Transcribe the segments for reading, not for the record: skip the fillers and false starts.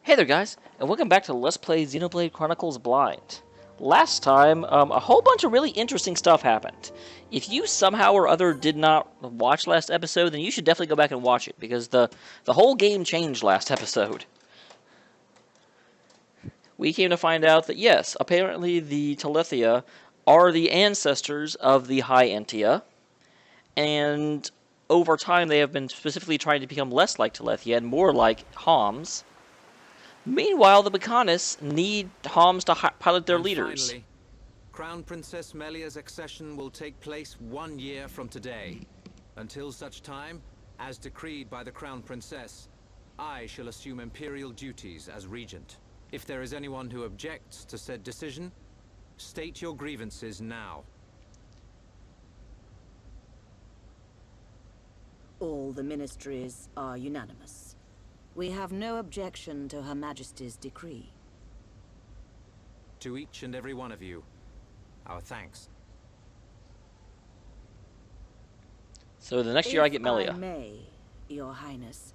Hey there guys, and welcome back to Let's Play Xenoblade Chronicles Blind. Last time, a whole bunch of really interesting stuff happened. If you somehow or other did not watch last episode, then you should definitely go back and watch it, because the whole game changed last episode. We came to find out that yes, apparently the Telethia are the ancestors of the High Entia, and over time they have been specifically trying to become less like Telethia and more like Homs. Meanwhile, the Mechanis need Homs to pilot their leaders. Finally, Crown Princess Melia's accession will take place 1 year from today. Until such time, as decreed by the Crown Princess, I shall assume imperial duties as regent. If there is anyone who objects to said decision, state your grievances now. All the ministries are unanimous. We have no objection to Her Majesty's decree. To each and every one of you, our thanks. So the next year I get Melia. If I may, Your Highness,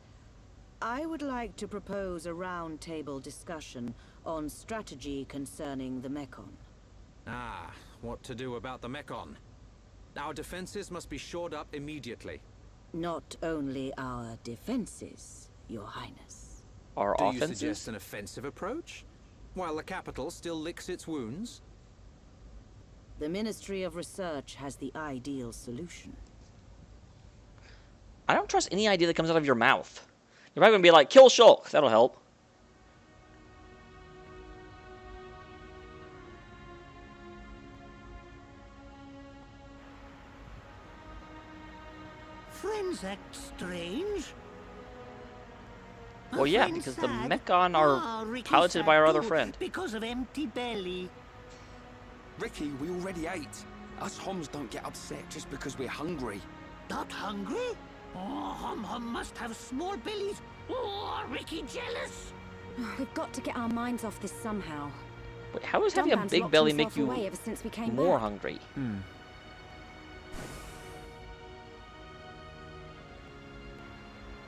I would like to propose a round-table discussion on strategy concerning the Mekon. Ah, what to do about the Mekon? Our defenses must be shored up immediately. Not only our defenses, Your Highness. Our Do offenses? you suggest an offensive approach? While the capital still licks its wounds? The Ministry of Research has the ideal solution. I don't trust any idea that comes out of your mouth. You're probably going to be like, kill Shulk. That'll help. Friends act strange. Well, yeah, because the Mekon are piloted by our other friend. Because of empty belly. Ricky, we already ate. Us Homs don't get upset just because we're hungry. Not hungry? Oh, Hom must have small bellies. Oh, Ricky jealous. We've got to get our minds off this somehow. Wait, how does having a Dunban's big locked belly himself make you away ever since we came more back. hungry?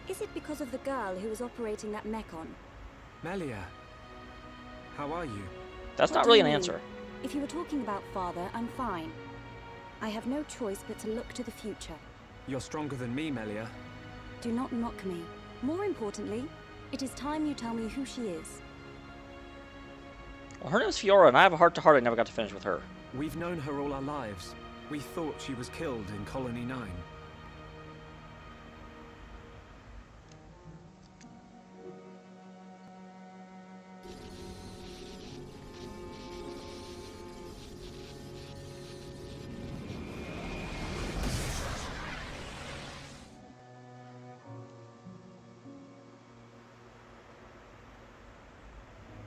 Is it because of the girl who was operating that Mekon? Melia, how are you? That's What not do really you an mean? answer. If you were talking about father, I'm fine. I have no choice but to look to the future. You're stronger than me, Melia. Do not mock me. More importantly, it is time you tell me who she is. Well, her name's Fiora, and I have a heart-to-heart I never got to finish with her. We've known her all our lives. We thought she was killed in Colony 9.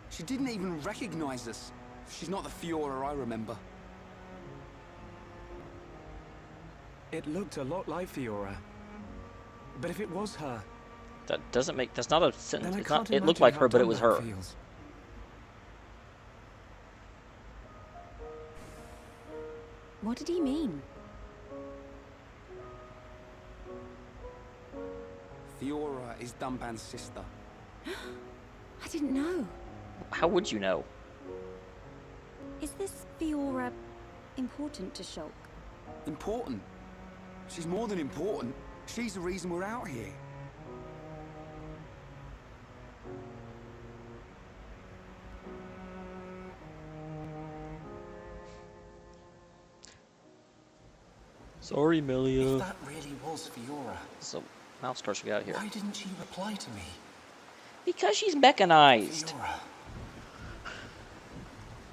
She didn't even recognize us. She's not the Fiora I remember. It looked a lot like Fiora. But if it was her, That doesn't make... That's not a then sentence. I It's can't not, it looked imagine like how her, but it was her. Dunban feels. What did he mean? Fiora is Dunban's sister. I didn't know. How would you know? Is this Fiora important to Shulk? Important? She's more than important. She's the reason we're out here. Sorry, If Melia. that really was Fiora, So, mouse cursor, get out of here. why didn't she reply to me? Because she's mechanized. Fiora.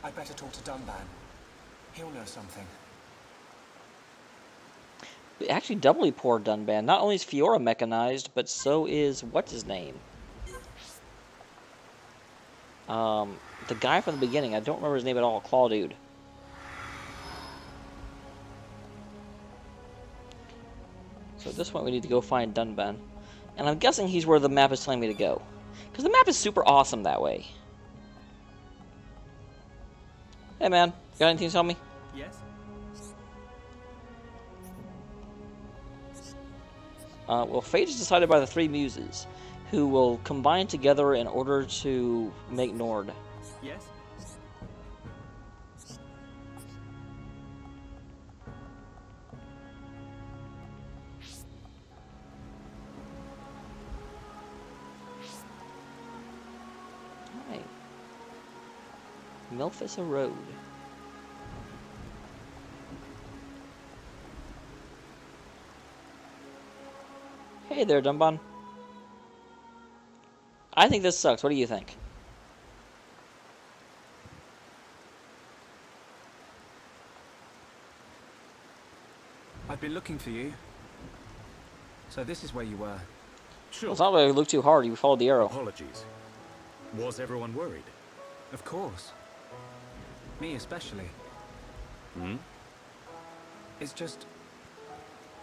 I'd better talk to Dunban. He'll know something. Actually, doubly poor Dunban. Not only is Fiora mechanized, but so is... What's his name? The guy from the beginning. I don't remember his name at all. Claw Dude. So at this point, we need to go find Dunban. And I'm guessing he's where the map is telling me to go. Because the map is super awesome that way. Hey man, got anything to tell me? Yes? Well, fate is decided by the three muses, who will combine together in order to make Nord. Yes? Right. Melfissa Road. Hey there, Dunban. I think this sucks. What do you think? I've been looking for you. So this is where you were. Well, Sure. it's not like you look too hard. You followed the arrow. Apologies. Was everyone worried? Of course. Me especially. Hmm? It's just...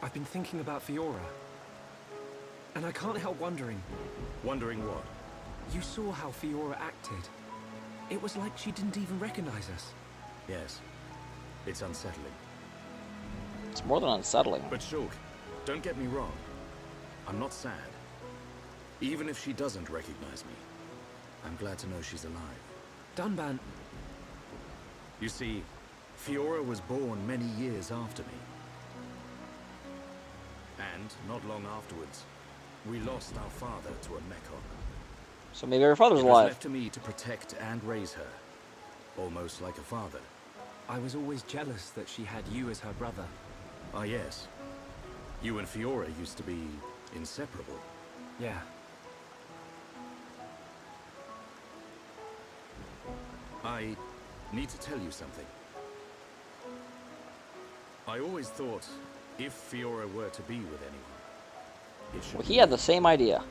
I've been thinking about Fiora. And I can't help wondering. Wondering what? You saw how Fiora acted. It was like she didn't even recognize us. Yes. It's unsettling. It's more than unsettling. But Shulk, don't get me wrong. I'm not sad. Even if she doesn't recognize me, I'm glad to know she's alive. Dunban... You see, Fiora was born many years after me. And, not long afterwards, we lost our father to a Mechon. So maybe her father's It was alive. left to me to protect and raise her. Almost like a father. I was always jealous that she had you as her brother. Ah, yes. You and Fiora used to be inseparable. Yeah. I need to tell you something. I always thought if Fiora were to be with anyone, it should Well, he had the same idea.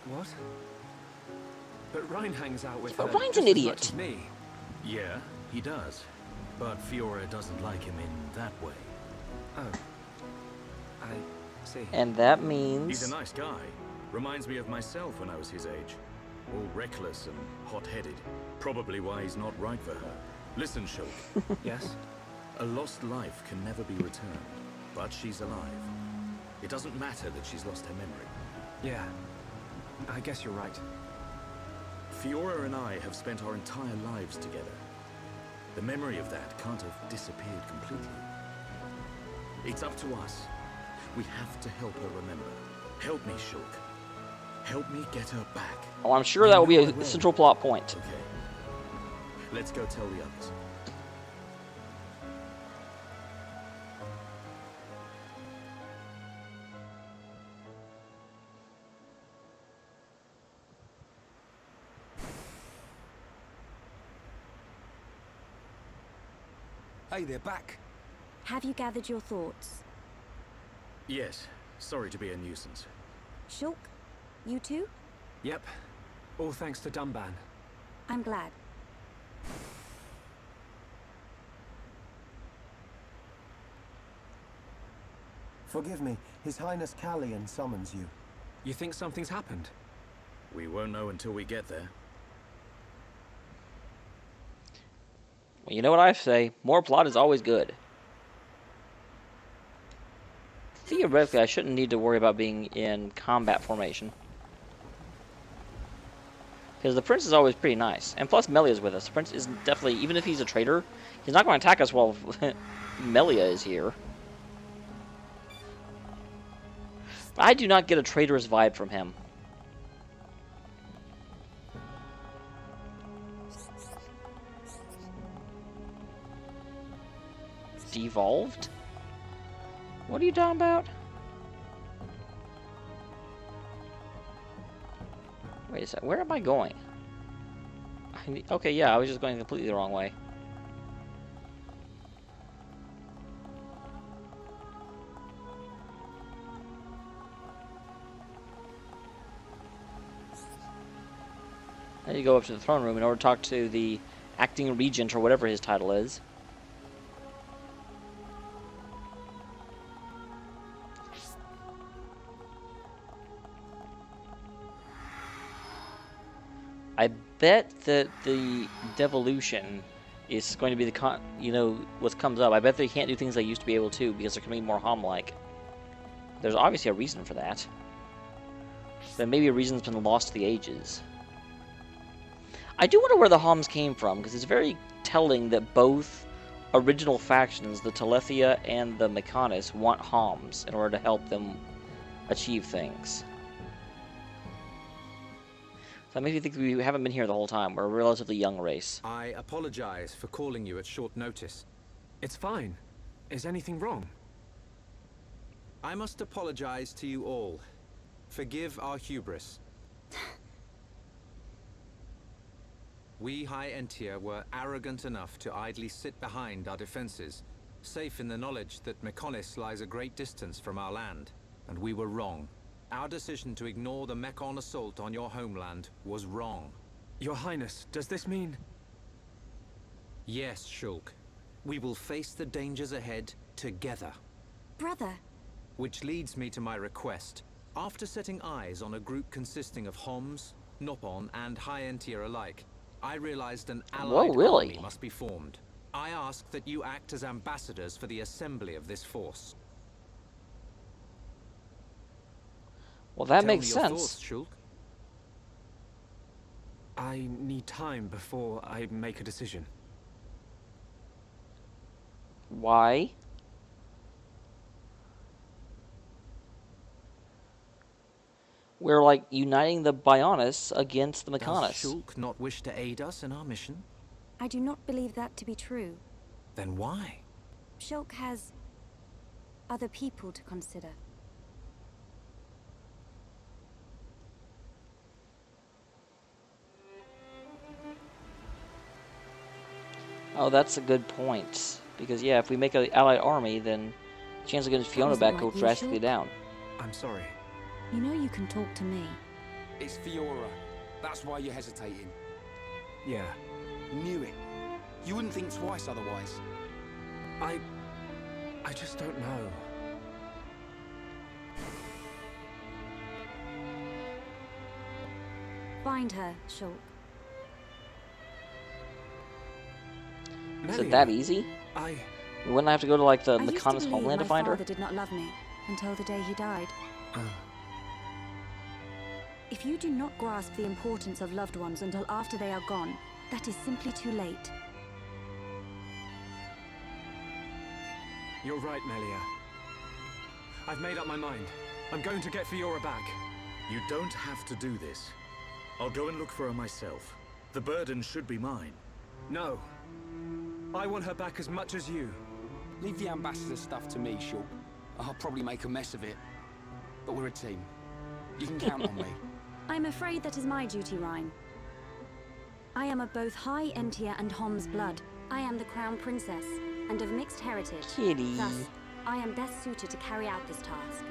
What? But Ryan hangs out with But her Ryan's an just as idiot. much as me. Yeah, he does. But Fiora doesn't like him in that way. Oh. I see. And that He's means... a nice guy. Reminds me of myself when I was his age. All reckless and hot-headed. Probably why he's not right for her. Listen, Shulk. Yes? A lost life can never be returned. But she's alive. It doesn't matter that she's lost her memory. Yeah. I guess you're right. Fiora and I have spent our entire lives together. The memory of that can't have disappeared completely. It's up to us. We have to help her remember. Help me, Shulk. Help me get her back. Oh, I'm sure that will be You know I a will. central plot point. Okay. Let's go tell the others. Hey, they're back. Have you gathered your thoughts? Yes. Sorry to be a nuisance. Shulk? You too? Yep. All thanks to Dunban. I'm glad. Forgive me, His Highness Callian summons you. You think something's happened? We won't know until we get there. Well, you know what I say. More plot is always good. Theoretically, I shouldn't need to worry about being in combat formation. Because the prince is always pretty nice. And plus, Melia's with us. The prince is definitely, even if he's a traitor, he's not going to attack us while Melia is here. I do not get a traitorous vibe from him. Devolved? What are you talking about? Wait a sec, where am I going? Okay, yeah, I was just going completely the wrong way. I need to go up to the throne room in order to talk to the acting regent or whatever his title is. I bet that the devolution is going to be the what comes up. I bet they can't do things they used to be able to because they're going to be more Hom-like. There's obviously a reason for that. but maybe a reason's been lost to the ages. I do wonder where the Homs came from, because it's very telling that both original factions, the Telethia and the Mechonis, want Homs in order to help them achieve things. So that makes me think we haven't been here the whole time. We're a relatively young race. I apologize for calling you at short notice. It's fine. Is anything wrong? I must apologize to you all. Forgive our hubris. We High Entia were arrogant enough to idly sit behind our defenses, safe in the knowledge that Mechonis lies a great distance from our land, and we were wrong. Our decision to ignore the Mechon assault on your homeland was wrong. Your Highness, does this mean... Yes, Shulk. We will face the dangers ahead together. Brother. Which leads me to my request. After setting eyes on a group consisting of Homs, Nopon, and High Entia alike, I realized an allied army must be formed. I ask that you act as ambassadors for the assembly of this force. Well, that Tell makes me your sense. Thoughts, Shulk. I need time before I make a decision. Why? We're like uniting the Bionis against the Mechonis. Does Shulk not wish to aid us in our mission? I do not believe that to be true. Then why? Shulk has other people to consider. Oh, that's a good point. Because, yeah, if we make an allied army, then the chance of getting Fiona back goes drastically down. I'm sorry. You know you can talk to me. It's Fiora. That's why you're hesitating. Yeah. Knew it. You wouldn't think twice otherwise. I just don't know. Find her, Shulk. Is it that easy? We wouldn't have to go to, like, the Mechonis homeland to find her? My father did not love me until the day he died. If you do not grasp the importance of loved ones until after they are gone, that is simply too late. You're right, Melia. I've made up my mind. I'm going to get Fiora back. You don't have to do this. I'll go and look for her myself. The burden should be mine. No. I want her back as much as you. Leave the ambassador stuff to me, Shulk. I'll probably make a mess of it. But we're a team. You can count on me. I'm afraid that is my duty, Rhyne. I am of both High Entia and Hom's blood. I am the Crown Princess, and of mixed heritage. Kitty. Thus, I am best suited to carry out this task.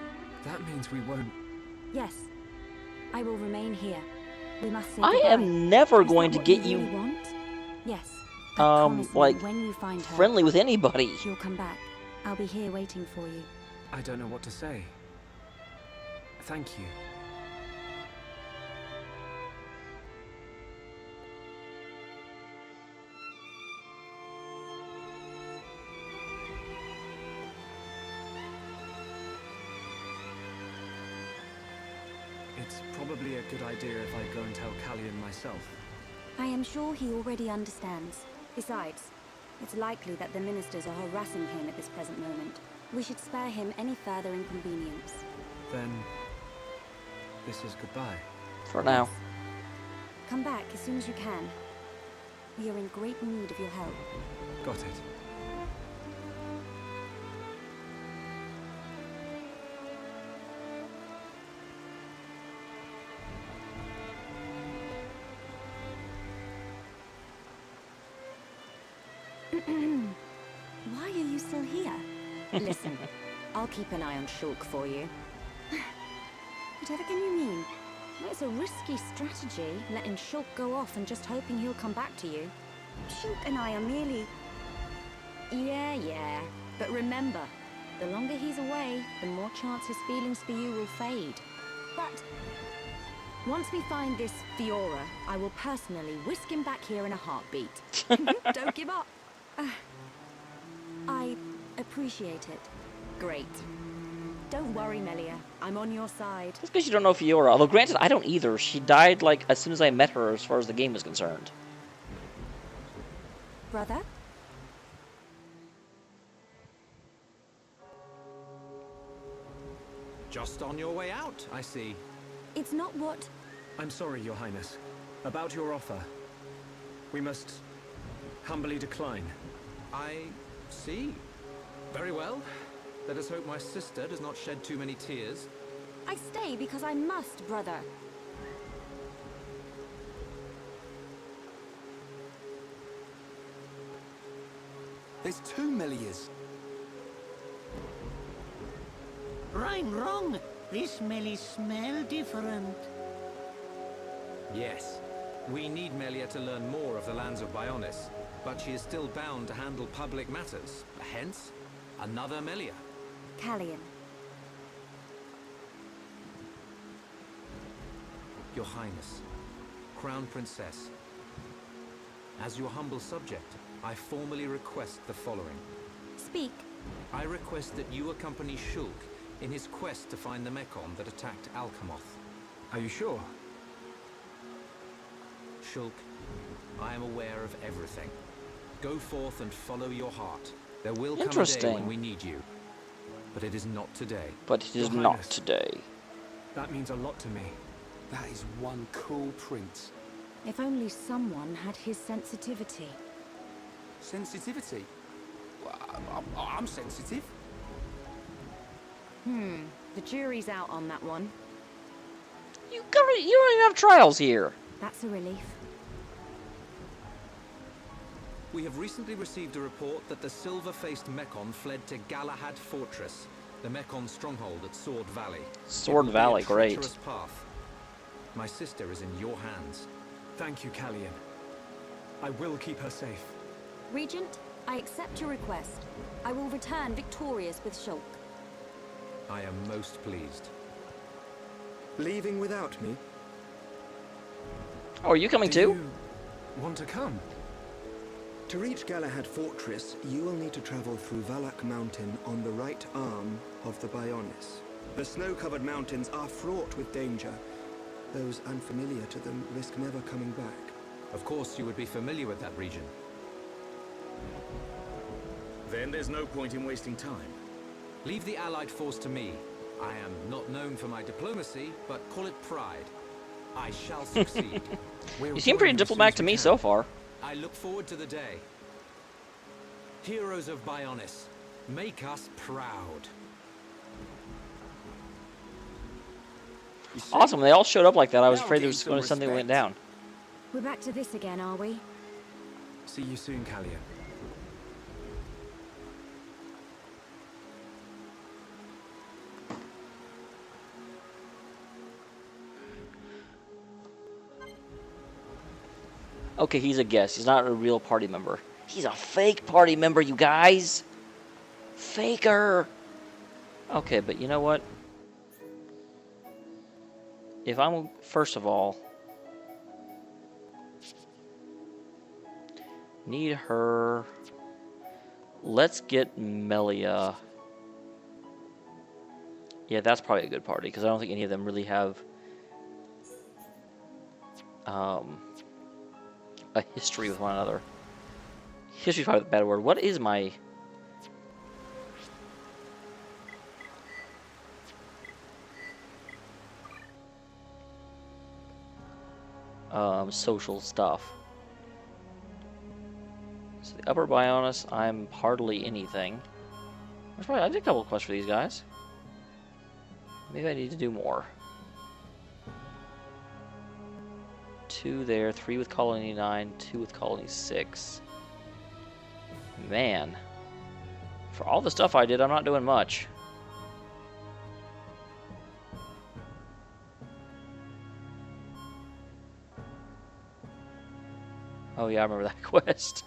That means we won't... Yes. I will remain here. We must say I goodbye. am never Is going that to what get you you... really want? Yes. Promise me like, when you find her, friendly with anybody. you'll come back. I'll be here waiting for you. I don't know what to say. Thank you. It's probably a good idea if I go and tell Callion myself. I am sure he already understands. Besides, it's likely that the ministers are harassing him at this present moment. We should spare him any further inconvenience. Then... this is goodbye. For now. Come back as soon as you can. We are in great need of your help. Got it. Why are you still here? Listen, I'll keep an eye on Shulk for you. Whatever can you mean? Well, it's a risky strategy, letting Shulk go off and just hoping he'll come back to you. Shulk and I are merely... Yeah. But remember, the longer he's away, the more chance his feelings for you will fade. But once we find this Fiora, I will personally whisk him back here in a heartbeat. Don't give up. I appreciate it. Great. Don't worry, Melia. I'm on your side. Just because you don't know Fiora. Although, granted, I don't either. She died, like, as soon as I met her, as far as the game was concerned. Brother? Just on your way out, I see. It's not what... I'm sorry, Your Highness. About your offer. We must humbly decline. I see. Very well. Let us hope my sister does not shed too many tears. I stay because I must, brother. There's 2 Melias. Right, wrong. This Melia smell different. Yes. We need Melia to learn more of the lands of Bionis, but she is still bound to handle public matters. Hence, another Melia. Callian. Your Highness, Crown Princess, as your humble subject, I formally request the following. Speak. I request that you accompany Shulk in his quest to find the Mekon that attacked Alcamoth. Are you sure? Shulk, I am aware of everything. Go forth and follow your heart. There will come a day when we need you. But it is not today. But it is not today. That means a lot to me. That is one cool prince. If only someone had his sensitivity. Sensitivity? Well, I'm sensitive. The jury's out on that one. You don't even have trials here. That's a relief. We have recently received a report that the silver-faced Mekon fled to Galahad Fortress, the Mekon stronghold at Sword Valley. Sword Valley, great. Treacherous path. My sister is in your hands. Thank you, Callian. I will keep her safe. Regent, I accept your request. I will return victorious with Shulk. I am most pleased. Leaving without me? Oh, are you coming Do too? you want to come? To reach Galahad Fortress, you will need to travel through Valak Mountain on the right arm of the Bionis. The snow-covered mountains are fraught with danger. Those unfamiliar to them risk never coming back. Of course you would be familiar with that region. Then there's no point in wasting time. Leave the Allied force to me. I am not known for my diplomacy, but call it pride. I shall succeed. You seem pretty diplomatic to me so far. I look forward to the day. Heroes of Bionis, make us proud. Awesome, they all showed up like that. I was Now afraid I'm there was getting going to some something went respect. down. We're back to this again, are we? See you soon, Callian. Okay, he's a guest. He's not a real party member. He's a fake party member, you guys. Faker. Okay, but you know what? If I'm, first of all, need her. Let's get Melia. Yeah, that's probably a good party, because I don't think any of them really have a history with one another. History's probably the bad word. What is my... social stuff. So the upper Bionis, I'm hardly anything. I did a couple of quests for these guys. Maybe I need to do more. 2 there, 3 with Colony 9, 2 with Colony 6. Man. For all the stuff I did, I'm not doing much. Oh yeah, I remember that quest.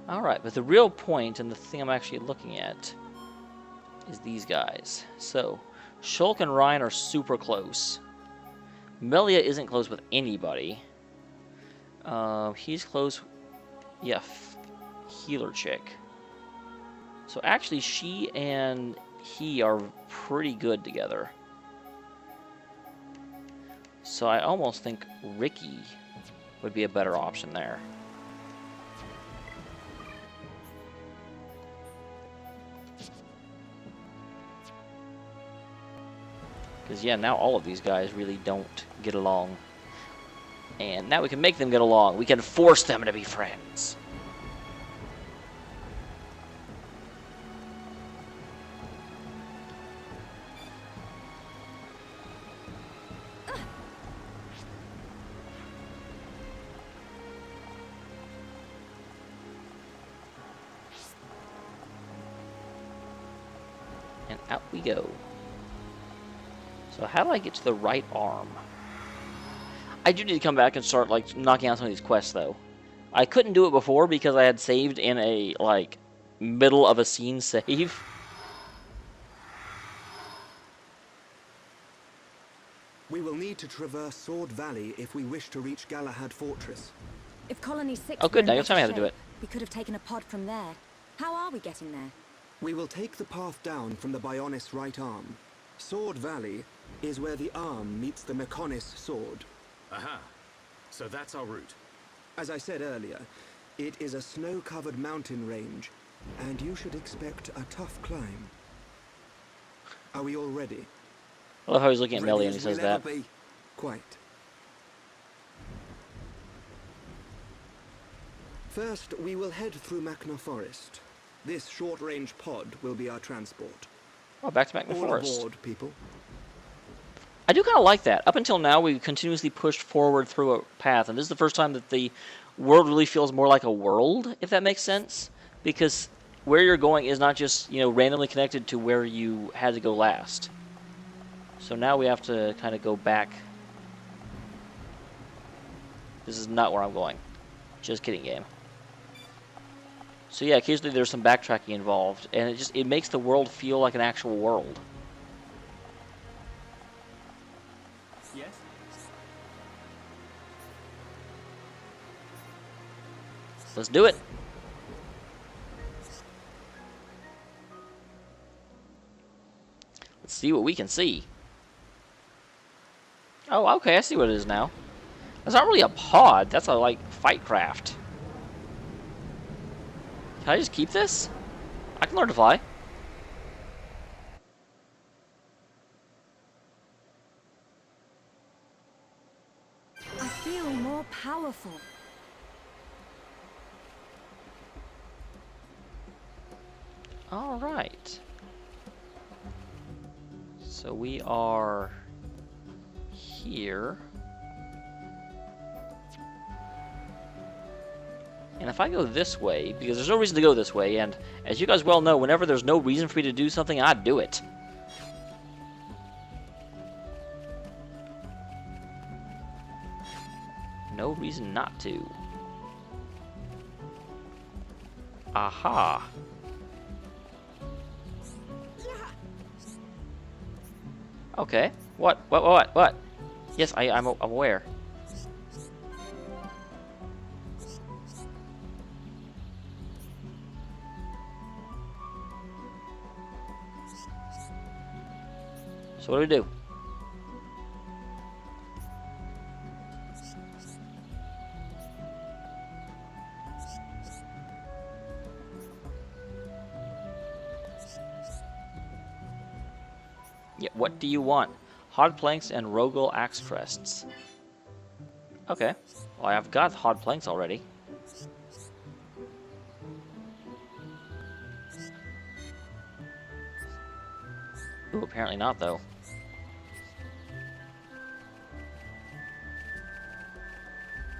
Alright, but the real point, and the thing I'm actually looking at, is these guys. So, Shulk and Ryan are super close. Melia isn't close with anybody. He's close... Yeah, healer chick. So actually, she and he are pretty good together. So I almost think Ricky would be a better option there. Because, yeah, now all of these guys really don't get along. And now we can make them get along. We can force them to be friends. And out we go. So how do I get to the right arm? I do need to come back and start, like, knocking out some of these quests, though. I couldn't do it before because I had saved in a, like, middle of a scene save. We will need to traverse Sword Valley if we wish to reach Galahad Fortress. If Colony 6 Oh, good, were in now you'll tell me better how to do shape, it. we could have taken a pod from there. How are we getting there? We will take the path down from the Bionis right arm. Sword Valley is where the arm meets the Mechonis sword. Aha. So that's our route. As I said earlier, it is a snow-covered mountain range, and you should expect a tough climb. Are we all ready? I love how he's looking at Melia Ready when he as says we'll ever that. be. Quite. First, we will head through Machna Forest. This short-range pod will be our transport. Oh, back to Magna All Forest. aboard, people. I do kind of like that. Up until now, we continuously pushed forward through a path, and this is the first time that the world really feels more like a world, if that makes sense. Because where you're going is not just, you know, randomly connected to where you had to go last. So now we have to kind of go back. This is not where I'm going. Just kidding, game. So yeah, occasionally there's some backtracking involved, and it makes the world feel like an actual world. Yes? Let's do it. Let's see what we can see. Oh, okay, I see what it is now. That's not really a pod. That's a, like, fight craft. Can I just keep this? I can learn to fly. I feel more powerful. All right. So we are here. And if I go this way, because there's no reason to go this way, and as you guys well know, whenever there's no reason for me to do something, I do it. No reason not to. Aha. Okay. What? Yes, I'm aware. So what do we do? Yeah, what do you want? Hard planks and wriggle axe crests. Okay. Well, I've got hard planks already. Ooh, apparently not, though.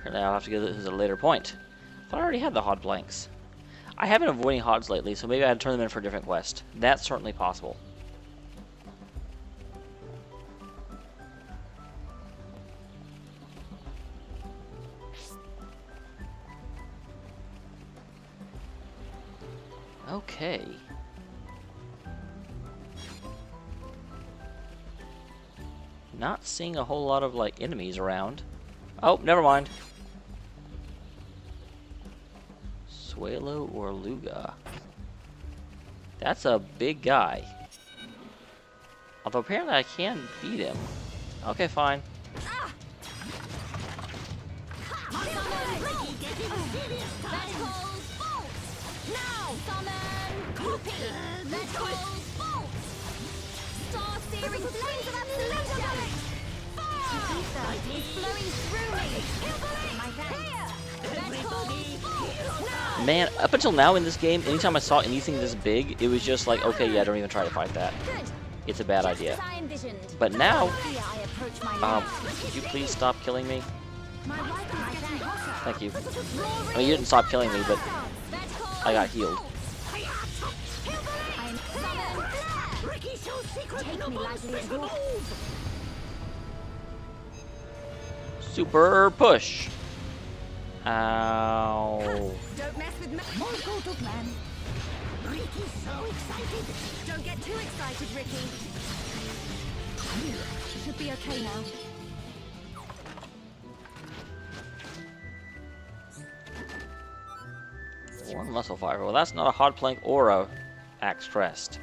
Apparently I'll have to get this at a later point. I thought I already had the hard planks. I have been avoiding hods lately, so maybe I had to turn them in for a different quest. That's certainly possible. Okay. Not seeing a whole lot of, like, enemies around. Oh, never mind. Suelo or Luga. That's a big guy. Although apparently I can beat him. Okay, fine. Man, up until now in this game, anytime I saw anything this big, it was just like, okay, yeah, don't even try to fight that. It's a bad idea. But now, could you please stop killing me? Thank you. I mean, you didn't stop killing me, but I got healed. Super push. Ow. Don't mess with me. All go to plan. Ricky's so excited. Don't get too excited, Ricky. Should be okay now. One muscle fiber. Well, that's not a hot plank or a axe crest.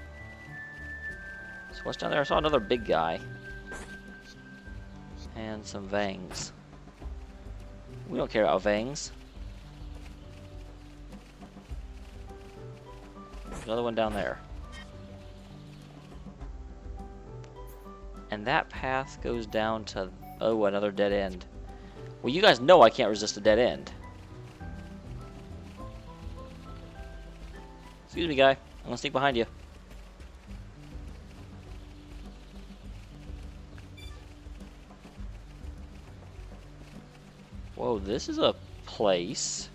So what's down there? I saw another big guy. And some vangs. We don't care about vangs. There's another one down there. And that path goes down to, oh, another dead end. Well, you guys know I can't resist a dead end. Excuse me, guy. I'm gonna sneak behind you. Whoa, this is a place.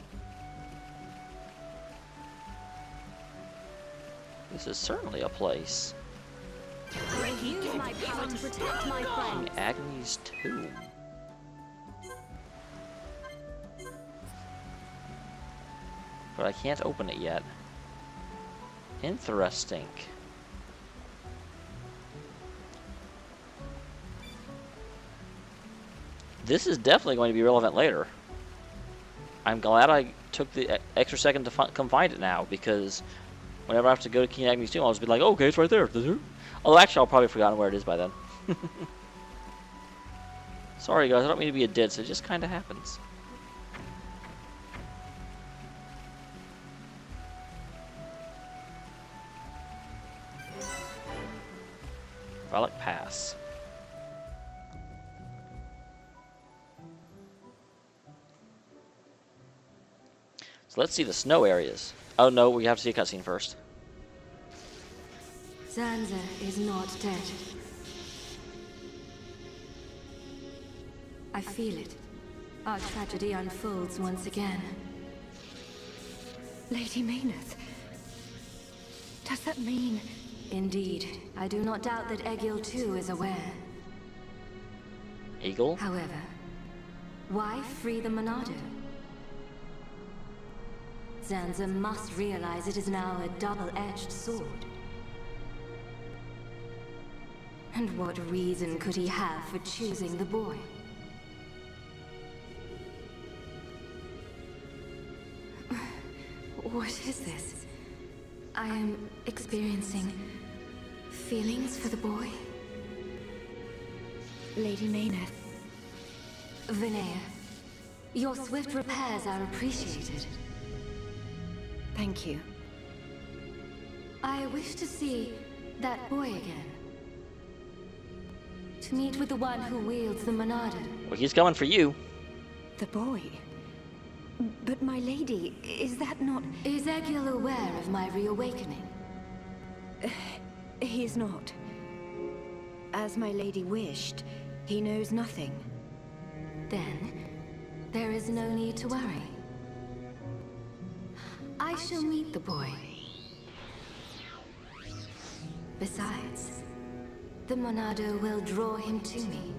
This is certainly a place. Use my power to protect my friend. King Agni's tomb. But I can't open it yet. Interesting. This is definitely going to be relevant later. I'm glad I took the extra second to come find it now, because whenever I have to go to King Agni's tomb, I'll just be like, oh, okay, it's right there. Although actually, I'll probably have forgotten where it is by then. Sorry guys, I don't mean to be a ditz, it just kind of happens. Relic Pass. So let's see the snow areas. Oh no, we have to see a cutscene first. Zanza is not dead. I feel it. Our tragedy unfolds once again. Lady Maynard. Does that mean... Indeed. I do not doubt that Egil too is aware. Eagle? However, why free the Monado? Zanza must realize it is now a double-edged sword. And what reason could he have for choosing the boy? What is this? I am experiencing feelings for the boy. Lady Maynard. Vinaya, your swift repairs are appreciated. Thank you. I wish to see that boy again. To meet with the one who wields the Monado. Well, he's coming for you. The boy? But my lady, is that not... Is Egil aware of my reawakening? He is not. As my lady wished, he knows nothing. Then, there is no need to worry. I shall meet the boy. Besides, the Monado will draw him to me.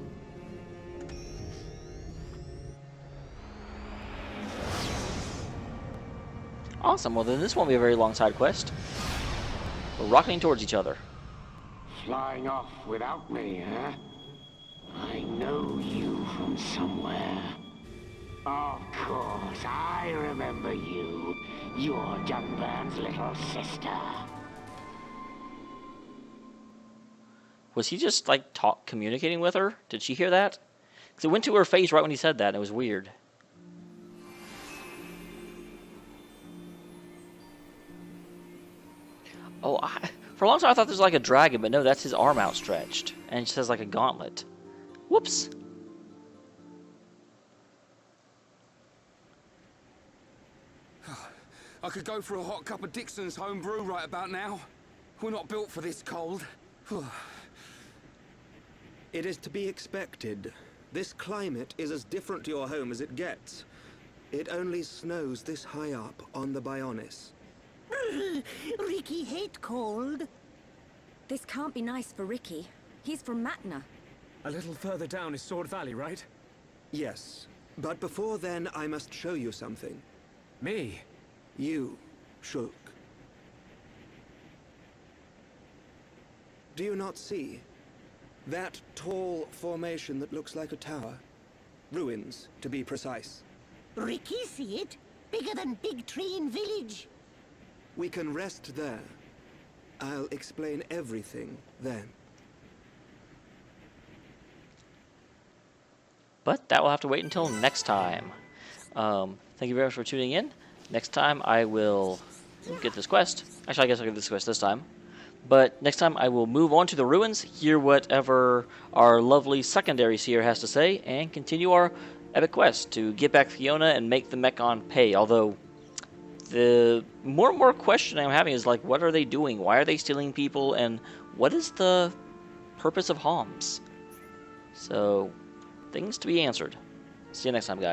Awesome, well then this won't be a very long side quest. We're rocketing towards each other. Flying off without me, huh? I know you from somewhere. Of course, I remember you. You're Jungban's little sister. Was he just like communicating with her? Did she hear that? Because it went to her face right when he said that, and it was weird. Oh, for a long time I thought this was like a dragon, but no, that's his arm outstretched, and it just has like a gauntlet. Whoops. I could go for a hot cup of Dixon's home brew right about now. We're not built for this cold. It is to be expected. This climate is as different to your home as it gets. It only snows this high up on the Bionis. Ricky hate cold. This can't be nice for Ricky. He's from Matna. A little further down is Sword Valley, right? Yes, but before then I must show you something. Me? You, Shulk. Do you not see? That tall formation that looks like a tower? Ruins, to be precise. Ricky see it? Bigger than Big Tree in Village. We can rest there. I'll explain everything then. But that will have to wait until next time. Thank you very much for tuning in. Next time I will get this quest. Actually, I guess I'll get this quest this time. But next time I will move on to the ruins, hear whatever our lovely secondary seer has to say, and continue our epic quest to get back Fiona and make the Mechon pay. Although, the more and more question I'm having is like, what are they doing? Why are they stealing people? And what is the purpose of Homs? So, things to be answered. See you next time, guys.